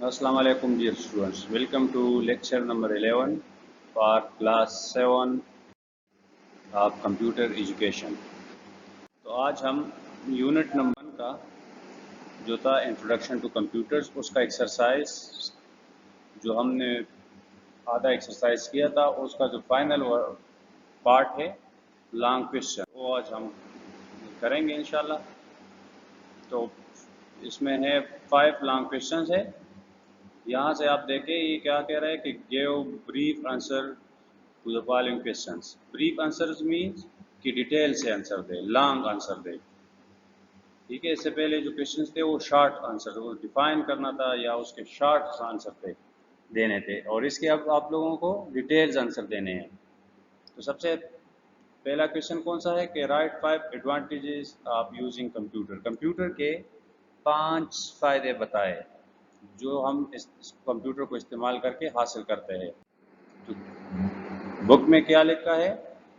Assalamu alaikum dear students. Welcome to lecture number 11 for class 7 of computer education. तो आज हम unit number 1 का जो था इंट्रोडक्शन टू कंप्यूटर्स उसका एक्सरसाइज जो हमने आधा एक्सरसाइज किया था उसका जो फाइनल पार्ट है लॉन्ग क्वेश्चन वो आज हम करेंगे इंशाल्लाह। तो इसमें है 5 लॉन्ग क्वेश्चंस है। यहाँ से आप देखें ये क्या कह रहा है कि give brief answer to the following questions. Brief answers means कि डिटेल से आंसर दे, लॉन्ग आंसर दे। ठीक है, इससे पहले जो क्वेश्चंस थे वो शॉर्ट आंसर, वो डिफाइन करना था या उसके शॉर्ट आंसर थे देने थे, और इसके अब आप लोगों को डिटेल्स आंसर देने हैं। तो सबसे पहला क्वेश्चन कौन सा है कि right 5 advantages of using computer. Computer के 5 फ़ायदे बताए जो हम इस कंप्यूटर को इस्तेमाल करके हासिल करते हैं। तो बुक में क्या लिखा है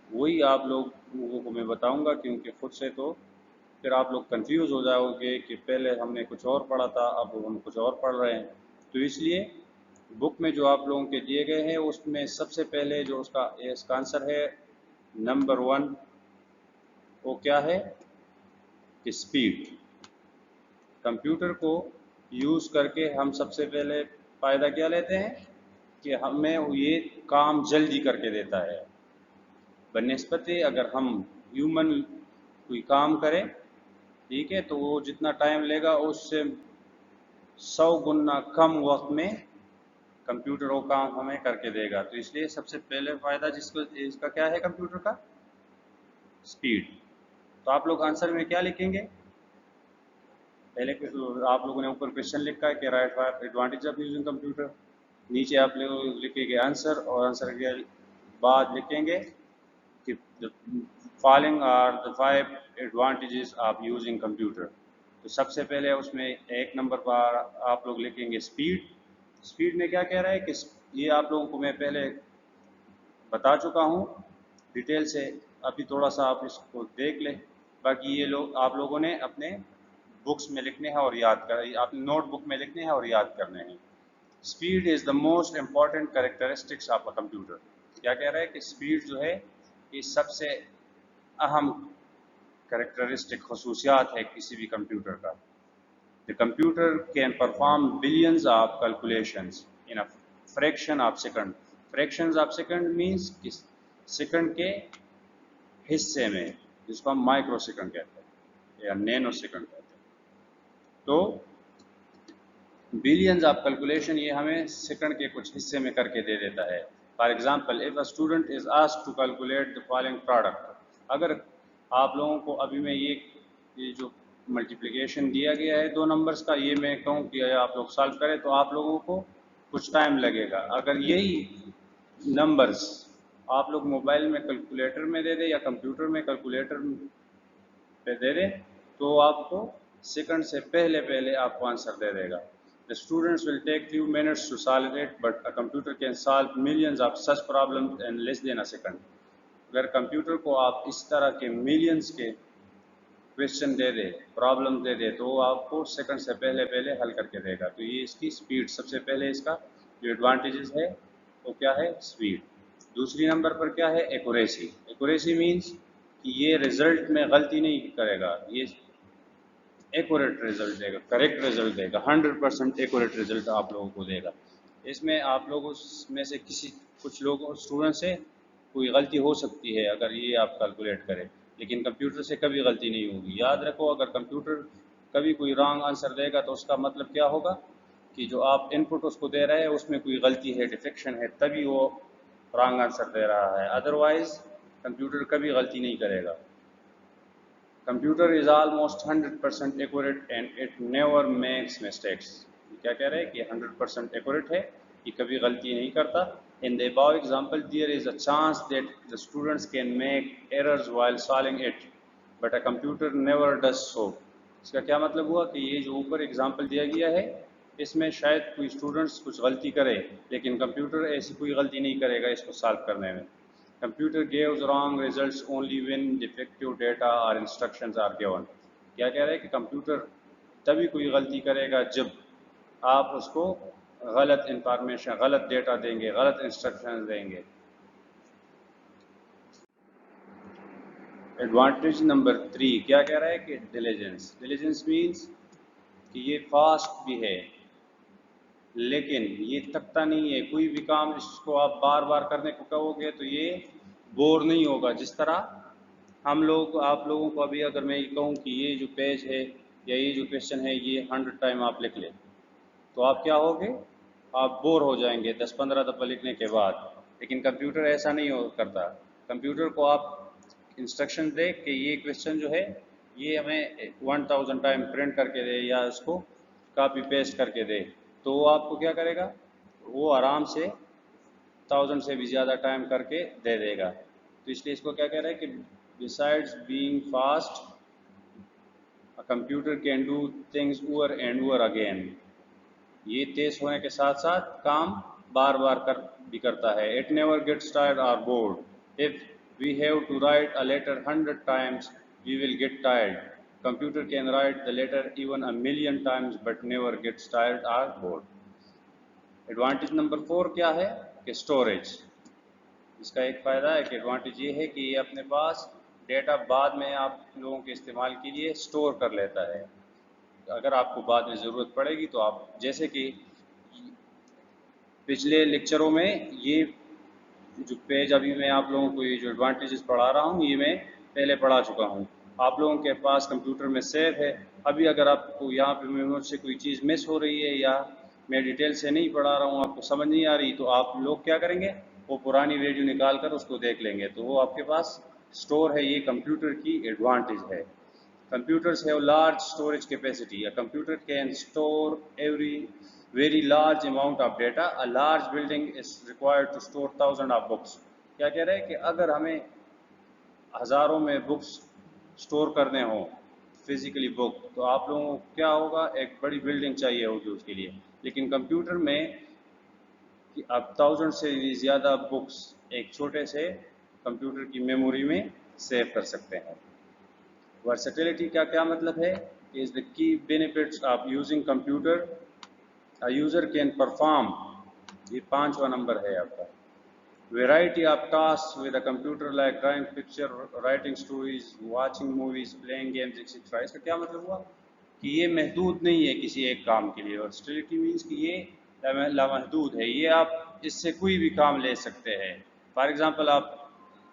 वही आप लोगों को मैं बताऊंगा, क्योंकि खुद से तो फिर आप लोग कंफ्यूज हो जाओगे कि पहले हमने कुछ और पढ़ा था अब हम कुछ और पढ़ रहे हैं। तो इसलिए बुक में जो आप लोगों के दिए गए हैं उसमें सबसे पहले जो इसका आंसर है नंबर 1 वो क्या है कि स्पीड। कंप्यूटर को यूज़ करके हम सबसे पहले फ़ायदा क्या लेते हैं कि हमें ये काम जल्दी करके देता है बनिस्बत अगर हम ह्यूमन कोई काम करें, ठीक है, तो वो जितना टाइम लेगा उससे 100 गुना कम वक्त में कंप्यूटर वो काम हमें करके देगा। तो इसलिए सबसे पहले फ़ायदा जिसको इसका क्या है कंप्यूटर का, स्पीड। तो आप लोग आंसर में क्या लिखेंगे, पहले आप लोगों ने ऊपर क्वेश्चन लिखा है कि right 5 advantage of using computer, नीचे आप लोग लिखेंगे आंसर और आंसर के बाद लिखेंगे कि following are the 5 advantages of using computer. तो सबसे पहले उसमें एक नंबर पर आप लोग लिखेंगे स्पीड। स्पीड में क्या कह रहा है कि ये आप लोगों को मैं पहले बता चुका हूँ डिटेल से, अभी थोड़ा सा आप इसको देख लें। बाकी ये लोग आप लोगों ने अपने बुक्स में लिखने हैं और याद कर, अपने नोट बुक में लिखने हैं और याद करने हैं। Speed is the most important characteristics of a computer. क्या कह रहा है कि स्पीड जो है ये सबसे अहम कैरेक्टरिस्टिक खसूसियात है किसी भी कंप्यूटर का। The computer can perform billions of calculations in a fraction of second. Fractions of second means कि सेकंड के हिस्से में, जिसको हम माइक्रो सेकंड कहते हैं या नैनो सेकंड कहते हैं। तो बिलियंस ऑफ कैलकुलेशन ये हमें सेकंड के कुछ हिस्से में करके दे देता है। For example if a student is asked to calculate the following product, अगर आप लोगों को अभी मैं ये जो मल्टीप्लिकेशन दिया गया है 2 नंबर्स का, ये मैं कहूँ कि आप लोग सॉल्व करें तो आप लोगों को कुछ टाइम लगेगा। अगर यही नंबर्स आप लोग मोबाइल में कैलकुलेटर में दे दें या कंप्यूटर में कैलकुलेटर पे दे दें तो आपको सेकंड से पहले पहले आपको आंसर दे देगा। The students will take few minutes to solve it, but a computer can solve millions of such problems in less than a second. अगर कंप्यूटर को आप इस तरह के मिलियंस के क्वेश्चन दे दे, प्रॉब्लम दे दे, तो वो आपको सेकंड से पहले पहले हल करके देगा। तो ये इसकी स्पीड, सबसे पहले इसका जो एडवांटेजेस है वो क्या है, स्पीड। दूसरी नंबर पर क्या है, एक्यूरेसी। एक्यूरेसी मीन्स कि ये रिजल्ट में गलती नहीं करेगा, ये एक्यूरेट रिजल्ट देगा, करेक्ट रिजल्ट देगा, 100% एक्यूरेट रिजल्ट आप लोगों को देगा। इसमें आप लोगों में से कुछ लोगों स्टूडेंट से कोई गलती हो सकती है अगर ये आप कैलकुलेट करें, लेकिन कंप्यूटर से कभी गलती नहीं होगी। याद रखो, अगर कंप्यूटर कभी कोई रॉन्ग आंसर देगा तो उसका मतलब क्या होगा कि जो आप इनपुट उसको दे रहे हैं उसमें कोई गलती है, डिफेक्शन है, तभी वो रॉन्ग आंसर दे रहा है। अदरवाइज कंप्यूटर कभी गलती नहीं करेगा। Computer is almost 100% accurate and it never makes mistakes. क्या कह रहे हैं कि 100% एक्यूरेट है, ये कभी गलती नहीं करता। In the above example there is a chance that the students can make errors while solving it, but a computer never does so. इसका क्या मतलब हुआ कि ये जो ऊपर एग्जांपल दिया गया है इसमें शायद कोई स्टूडेंट्स कुछ गलती करे, लेकिन कंप्यूटर ऐसी कोई गलती नहीं करेगा इसको सॉल्व करने में। Computer gives wrong results only when defective data or instructions are given। क्या कह रहे हैं कि कंप्यूटर तभी कोई गलती करेगा जब آپ اس کو غلط انفارمیشن، غلط ڈیٹا دیں گے، غلط انسٹرکشن دیں گے۔ ایڈوانٹیج نمبر 3 کیا کہہ رہا ہے کہ ڈیلیجنس۔ ڈیلیجنس مینس کہ یہ فاسٹ بھی ہے لیکن یہ تھکتا نہیں ہے، کوئی بھی کام اس کو آپ بار بار کرنے کو کہو گے تو یہ بور نہیں ہوگا۔ جس طرح ہم لوگ، آپ لوگوں کو ابھی اگر میں یہ کہوں کہ یہ جو پیج ہے یا یہ جو کویشچن ہے یہ 100 ٹائم آپ لکھ لیں تو آپ کیا ہوگے، آپ بور ہو جائیں گے 10-15 دفعہ لکھنے کے بعد۔ لیکن کمپیوٹر ایسا نہیں کرتا۔ کمپیوٹر کو آپ انسٹرکشن دے کہ یہ کویشچن جو ہے یہ ہمیں 1000 ٹائم پرنٹ کر کے دے یا اس کو کاپی پیسٹ کر کے دے تو وہ آپ کو کیا کرے گا، وہ آرام سے 1000 سے بھی زیادہ ٹائم کر کے دے دے گا۔ تو اس لیے اس کو کیا کہہ رہے ہیں کہ besides being fast a computer can do things over and over again۔ یہ تیز ہونے کے ساتھ ساتھ کام بار بار بھی کرتا ہے۔ It never gets tired or bored۔ If we have to write a letter 100 times we will get tired۔ Computer can write the letter even 1,000,000 times but never gets tired or bored۔ Advantage number 4 کیا ہے کہ storage. اس کا ایک فائدہ ہے کہ advantage یہ ہے کہ یہ اپنے پاس ڈیٹا بعد میں آپ لوگوں کے استعمال کے لیے اسٹور کر لیتا ہے۔ اگر آپ کو بعد میں ضرورت پڑے گی تو آپ، جیسے کہ پچھلے لیکچروں میں یہ جو پیج ابھی میں آپ لوگوں کو یہ جو ایڈوانٹیجز پڑھا رہا ہوں یہ میں پہلے پڑھا چکا ہوں، آپ لوگوں کے پاس کمپیوٹر میں سیو ہے۔ ابھی اگر آپ کو یہاں پہ میموری سے کوئی چیز مس ہو رہی ہے یا میں ڈیٹیل سے نہیں پڑھا رہا ہوں، آپ کو سمجھ نہیں آ رہی تو آپ لوگ کیا کریں گے، وہ پرانی ویڈیو نکال کر اس کو دیکھ لیں گے تو وہ آپ کے پاس اسٹور ہے۔ یہ کمپیوٹر کی ایڈوانٹیج ہے۔ Computers have large storage capacity۔ A computer can store very large amount of data۔ A large building is required to store thousands of books۔ کیا کہہ رہے ہیں کہ اگر ہمیں ہزاروں میں بکس اسٹور کرنے ہوں فزیکلی بک تو آپ لوگوں کو کیا ہوگا، ایک بڑی بلڈنگ چاہیے ہوگی اس کے لیے۔ لیکن کمپیوٹر میں آپ 1000 سے بھی زیادہ بکس ایک چھوٹے سے کمپیوٹر کی میموری میں سیو کر سکتے ہیں۔ ورسٹیلٹی کا کیا مطلب ہے، is the key benefits of using computer۔ A user can perform، یہ 5واں نمبر ہے آپ کا، variety of tasks with a computer like drawing picture، writing stories، watching movies، playing games etc۔ اس کا کیا مطلب ہوا کہ یہ محدود نہیں ہے کسی ایک کام کے لیے۔ ورسٹیلٹی مینس کہ یہ لامحدود ہے، یہ آپ اس سے کوئی بھی کام لے سکتے ہیں۔ فار ایگزامپل آپ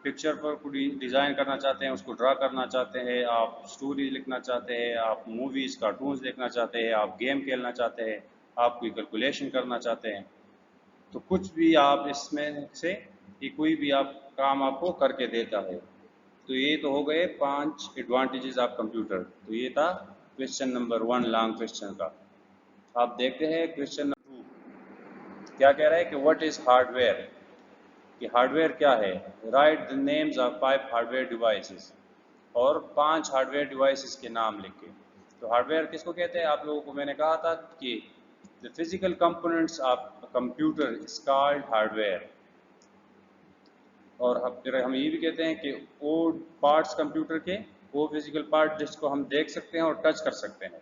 پکچر پر کوئی ڈیزائن کرنا چاہتے ہیں، اس کو ڈرا کرنا چاہتے ہیں، آپ سٹوری لکھنا چاہتے ہیں، آپ موویز کارٹونز دیکھنا چاہتے ہیں، آپ گیم کھیلنا چاہتے ہیں، آپ کوئی کیلکولیشن کرنا چاہتے ہیں تو کچھ بھی آپ اس میں سے یہ کوئی بھی آپ کام آپ کو کر کے دیتا ہے۔ تو یہ تو ہو گئے 5 ایڈوانٹیجز آف کمپیوٹر۔ تو یہ تھا کویشچن نمبر 1 لانگ کویشچن کا۔ آپ دیکھتے ہیں کویشچن نمبر 2 کیا کہہ رہا ہے کہ واٹ از ہارڈ ویئر، کہ ہارڈ ویئر کیا ہے۔ Right the names of 5 hard where devices, اور 5 ہارڈ ویئر ڈیوائسز کے نام لکھ کے۔ تو ہارڈ ویئر کس کو کہتے ہیں، آپ لوگوں کو میں نے کہا تھا کہ the physical components of a computer is called hardware۔ اور پھر ہم یہ بھی کہتے ہیں کہ وہ پارٹس کمپیوٹر کے، وہ فزیکل پارٹ جس کو ہم دیکھ سکتے ہیں اور ٹچ کر سکتے ہیں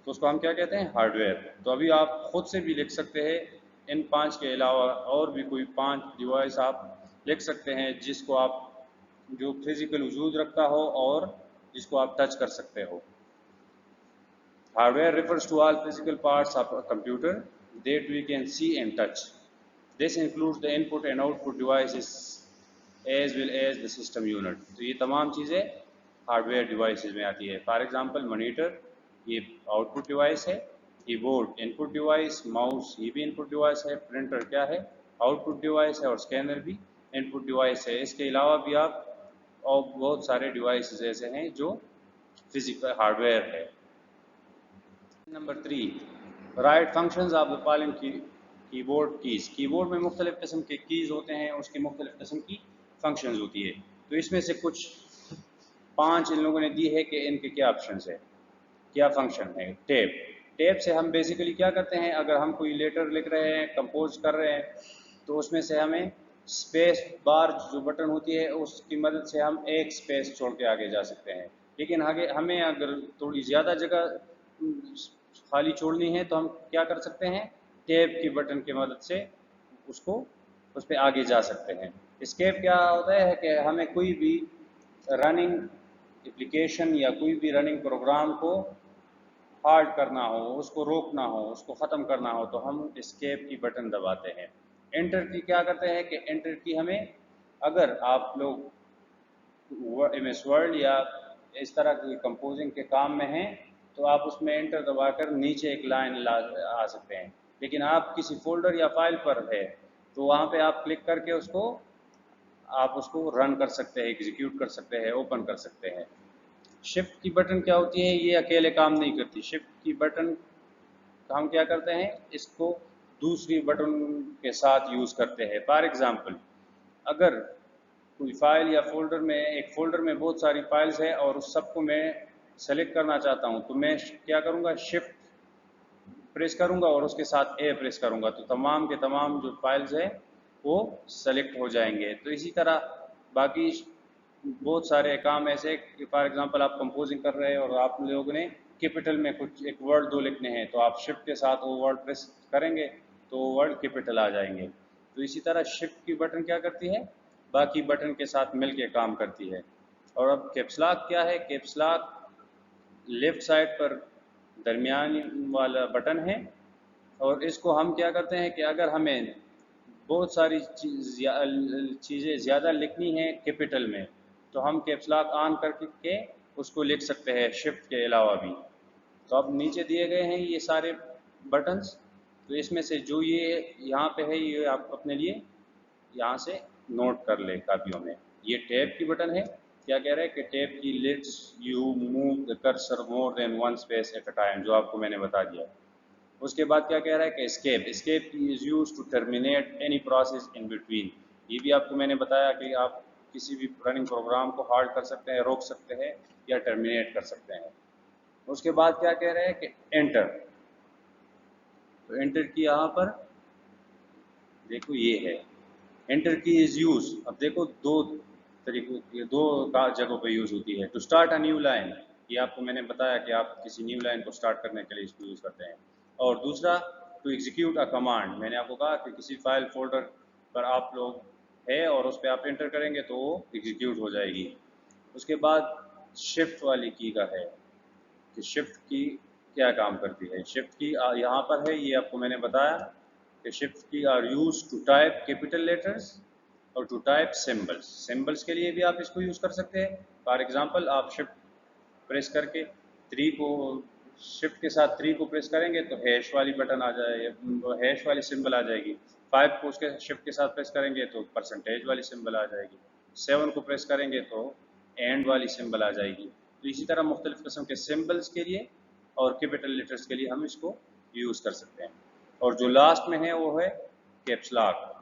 تو اس کو ہم کیا کہتے ہیں، ہارڈ ویئر۔ تو ابھی آپ خود سے بھی لکھ سکتے ہیں ان 5 کے علاوہ اور بھی کوئی 5 ڈیوائس آپ لکھ سکتے ہیں جس کو آپ، جو فزیکل وجود رکھتا ہو اور جس کو آپ ٹچ کر سکتے ہو۔ Hardware refers to all physical parts of a computer that we can see and touch۔ This includes the input and output devices as well as the system unit۔ تو یہ تمام چیزیں ہارڈ ویئر ڈیوائسز میں آتی ہے۔ For example monitor یہ out put device ہے، کی بورڈ ان پٹ ڈیوائس، ماؤس یہ بھی ان پٹ ڈیوائس ہے، پرنٹر کیا ہے، آؤٹ پٹ ڈیوائس ہے، اور اسکینر بھی ان پٹ ڈیوائس ہے۔ اس کے علاوہ بھی آپ اور بہت سارے ڈیوائسز ایسے ہیں جو فزیکل ہارڈ ویئر ہے۔ Number 3 right functions of the following کی بورڈ کیز۔ کی بورڈ میں مختلف قسم کے کیز ہوتے ہیں، اس کی مختلف قسم کی فنکشنز ہوتی ہے۔ تو اس میں سے کچھ 5 ان لوگوں نے دی ہے کہ ان کے کیا آپشنز ہے، کیا فنکشن ہے۔ ٹیپ، ٹیپ سے ہم بیسیکلی کیا کرتے ہیں، اگر ہم کوئی لیٹر لکھ رہے ہیں، کمپوز کر رہے ہیں تو اس میں سے ہمیں اسپیس بار جو بٹن ہوتی ہے اس کی مدد سے ہم ایک اسپیس چھوڑ کے آگے جا سکتے ہیں۔ لیکن ہمیں اگر تھوڑی زیادہ جگہ खाली छोड़नी है तो हम क्या कर सकते हैं, टैब की बटन की मदद से उसको उस पर आगे जा सकते हैं। एस्केप क्या होता है कि हमें कोई भी रनिंग एप्लीकेशन या कोई भी रनिंग प्रोग्राम को हार्ड करना हो, उसको रोकना हो, उसको ख़त्म करना हो तो हम एस्केप की बटन दबाते हैं। एंटर की क्या करते हैं कि एंटर की हमें, अगर आप लोग MS वर्ड या इस तरह की कंपोजिंग के काम में हैं तो आप उसमें एंटर दबाकर नीचे एक लाइन ला आ सकते हैं। लेकिन आप किसी फोल्डर या फाइल पर है तो वहाँ पे आप क्लिक करके उसको आप उसको रन कर सकते हैं, एग्जीक्यूट कर सकते हैं, ओपन कर सकते हैं। शिफ्ट की बटन क्या होती है, ये अकेले काम नहीं करती। शिफ्ट की बटन हम क्या करते हैं, इसको दूसरी बटन के साथ यूज़ करते हैं। फॉर एग्ज़ाम्पल, अगर कोई फाइल या फोल्डर में, एक फोल्डर में बहुत सारी फाइल्स है और उस सबको मैं सेलेक्ट करना चाहता हूँ तो मैं क्या करूँगा, शिफ्ट प्रेस करूँगा और उसके साथ ए प्रेस करूँगा तो तमाम के तमाम जो फाइल्स है वो सेलेक्ट हो जाएंगे। तो इसी तरह बाकी बहुत सारे काम ऐसे कि फॉर एग्जांपल आप कंपोजिंग कर रहे हैं और आप लोगों ने कैपिटल में कुछ एक वर्ड दो लिखने हैं तो आप शिफ्ट के साथ वो वर्ड प्रेस करेंगे तो वर्ड कैपिटल आ जाएंगे। तो इसी तरह शिफ्ट की बटन क्या करती है, बाकी बटन के साथ मिल के काम करती है। और अब कैप्स लॉक क्या है, कैप्स लॉक लेफ्ट साइड पर दरमियानी वाला बटन है और इसको हम क्या करते हैं कि अगर हमें बहुत सारी चीज़ें ज़्यादा लिखनी है कैपिटल में तो हम कैप्स लॉक ऑन करके उसको लिख सकते हैं शिफ्ट के अलावा भी। तो अब नीचे दिए गए हैं ये सारे बटन्स, तो इसमें से जो ये यहाँ पे है ये आप अपने लिए यहाँ से नोट कर ले कापियों में। ये टैब की बटन है, क्या कह रहा है कि टैब की let's you move the cursor more than one space at a time, जो आपको मैंने बता दिया। उसके बाद क्या कह रहा है कि escape, escape is use to terminate any process in between. ये भी आपको मैंने बताया कि आप किसी भी रनिंग प्रोग्राम को हाल्ट कर सकते हैं, रोक सकते हैं या टर्मिनेट कर सकते हैं। उसके बाद क्या कह रहे हैं कि एंटर, तो एंटर की यहाँ पर देखो ये है, एंटर की इज यूज। अब देखो दो तरीकों की, दो जगहों पे यूज होती है। To start a new line, ये आपको मैंने बताया कि आप किसी न्यू लाइन को स्टार्ट करने के लिए इसको यूज करते हैं। और दूसरा टू एग्जीक्यूट अ कमांड, मैंने आपको कहा कि किसी फाइल फोल्डर पर आप लोग है और उस पर आप एंटर करेंगे तो वो एग्जीक्यूट हो जाएगी। उसके बाद शिफ्ट वाली की का है कि शिफ्ट की क्या काम करती है। शिफ्ट की यहाँ पर है, ये आपको मैंने बताया कि shift key are use to type capital letters और टू टाइप सिंबल्स। सिंबल्स के लिए भी आप इसको यूज़ कर सकते हैं। फॉर एग्जांपल, आप शिफ्ट प्रेस करके थ्री को, शिफ्ट के साथ थ्री को प्रेस करेंगे तो हैश वाली बटन आ जाए, हैश वाली सिंबल आ जाएगी। फाइव को उसके शिफ्ट के साथ प्रेस करेंगे तो परसेंटेज वाली सिंबल आ जाएगी। सेवन को प्रेस करेंगे तो एंड वाली सिंबल आ जाएगी। तो इसी तरह मुख्तलिफ किस्म के सिंबल्स के लिए और कैपिटल लेटर्स के लिए हम इसको यूज़ कर सकते हैं। और जो लास्ट में है वो है कैप्स लॉक।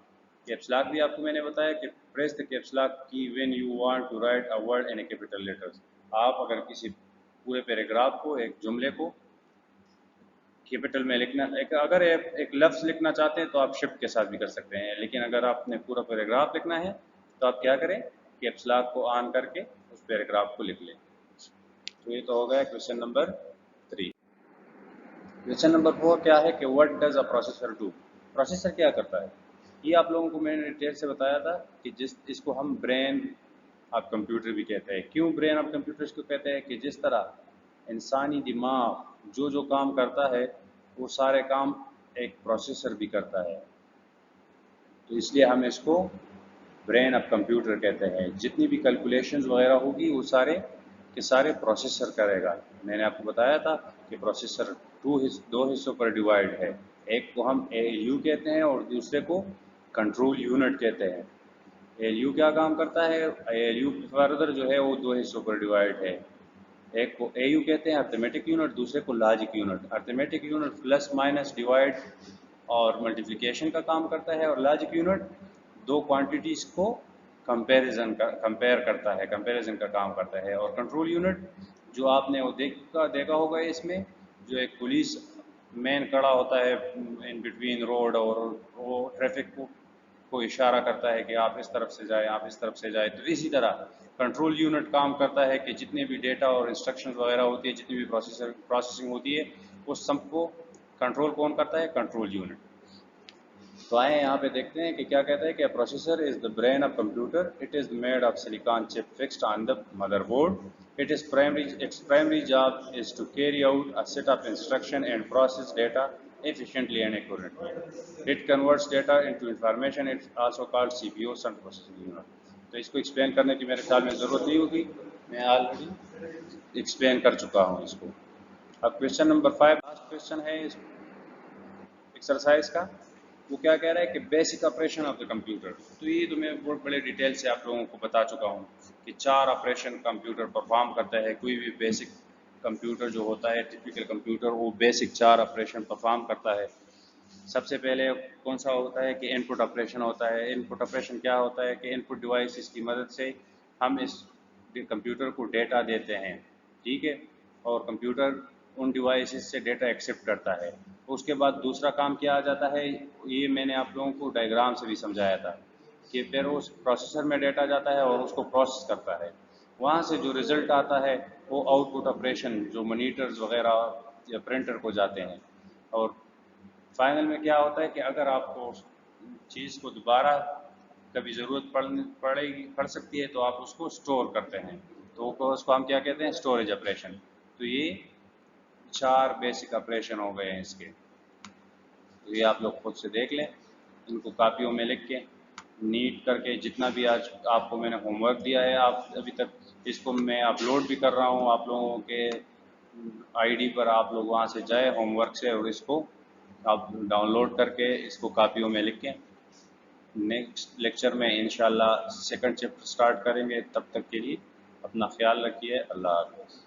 कैप्स लॉक भी आपको मैंने बताया कि press the caps lock key when you want to write a word in a capital letters. आप अगर किसी पूरे पैराग्राफ को, एक जुमले को कैपिटल में लिखना, अगर एक लफ्ज़ लिखना चाहते हैं तो आप शिफ्ट के साथ भी कर सकते हैं। लेकिन अगर आपने पूरा पैराग्राफ लिखना है तो आप क्या करें, कैप्स लॉक को ऑन करके उस पैराग्राफ को लिख लें। तो ये तो हो गया क्वेश्चन नंबर 3। क्वेश्चन नंबर 4 क्या है कि what does a processor do. Processor क्या करता है, ये आप लोगों को मैंने डिटेल से बताया था कि इसको हम ब्रेन ऑफ कंप्यूटर भी कहते हैं। क्यों ब्रेन ऑफ कंप्यूटर इसको कहते हैं कि जिस तरह इंसानी दिमाग जो जो काम करता है वो सारे काम एक प्रोसेसर भी करता है, तो इसलिए हम इसको ब्रेन ऑफ कंप्यूटर कहते हैं। जितनी भी कैलकुलेशंस वगैरह होगी वो सारे के सारे प्रोसेसर करेगा। मैंने आपको बताया था कि प्रोसेसर दो हिस्सों पर डिवाइड है, एक को हम ALU कहते हैं और दूसरे को कंट्रोल यूनिट कहते हैं। ALU क्या काम करता है, ALU फर्दर जो है वो दो हिस्सों पर डिवाइड है। एक को AU कहते हैं अर्थमेटिक यूनिट, दूसरे को logic unit. Arithmetic unit plus minus divide और मल्टीप्लिकेशन का काम करता है और लॉजिक यूनिट दो क्वांटिटीज़ को कंपेयर करता है, कंपैरिजन का काम करता है। और कंट्रोल यूनिट जो आपने वो देखा होगा, इसमें जो एक पुलिस मैन खड़ा होता है इन बिटवीन रोड और वो ट्रैफिक को इशारा करता है कि आप इस तरफ से जाएं, आप इस तरफ से जाएं। तो इसी तरह कंट्रोल यूनिट काम करता है कि जितने भी डेटा और इंस्ट्रक्शंस वगैरह होती है, जितनी भी प्रोसेसिंग होती है, उस सम को कंट्रोल कौन करता है? Control unit. तो आए यहाँ पे देखते हैं कि क्या कहता है कि processor is the brain of computer, it is made of silicon chip fixed on the motherboard, its primary job is to carry out a set of instruction and process data efficiently and accurately. It converts data into information. It's also called CPU, central processing unit. तो इसको explain करने की मेरे ख्याल में ज़रूरत नहीं होगी, मैं ऑलरेडी एक्सप्लेन कर चुका हूँ इसको। अब क्वेश्चन नंबर 5 लास्ट क्वेश्चन है इस एक्सरसाइज का। वो क्या कह रहा है कि basic operation of the computer. तो ये तो मैं बहुत बड़े डिटेल से आप लोगों को बता चुका हूँ कि 4 ऑपरेशन कंप्यूटर परफॉर्म करता है। कोई भी बेसिक कंप्यूटर जो होता है, टिपिकल कंप्यूटर, वो बेसिक 4 ऑपरेशन परफॉर्म करता है। सबसे पहले कौन सा होता है कि इनपुट ऑपरेशन होता है। इनपुट ऑपरेशन क्या होता है कि इनपुट डिवाइस की मदद से हम इस कंप्यूटर को डेटा देते हैं, ठीक है, और कंप्यूटर उन डिवाइसेस से डेटा एक्सेप्ट करता है। उसके बाद दूसरा काम क्या आ जाता है, ये मैंने आप लोगों को डायग्राम से भी समझाया था कि फिर उस प्रोसेसर में डेटा जाता है और उसको प्रोसेस करता है। वहाँ से जो रिज़ल्ट आता है वो आउटपुट ऑपरेशन जो मॉनिटर्स वगैरह या प्रिंटर को जाते हैं। और फाइनल में क्या होता है कि अगर आपको चीज़ को दोबारा कभी ज़रूरत पड़ सकती है तो आप उसको स्टोर करते हैं, तो उसको हम क्या कहते हैं? Storage operation. तो ये 4 बेसिक ऑपरेशन हो गए हैं इसके। तो ये आप लोग खुद से देख लें, इनको कापियों में लिख के नीट करके, जितना भी आज आपको मैंने होमवर्क दिया है आप अभी तक, इसको मैं अपलोड भी कर रहा हूँ आप लोगों के आईडी पर। आप लोग वहाँ से जाए होमवर्क से और इसको आप डाउनलोड करके इसको कापियों में लिखें। नेक्स्ट लेक्चर में इंशाल्लाह सेकंड चैप्टर स्टार्ट करेंगे। तब तक के लिए अपना ख्याल रखिए। अल्लाह हाफ़िज़।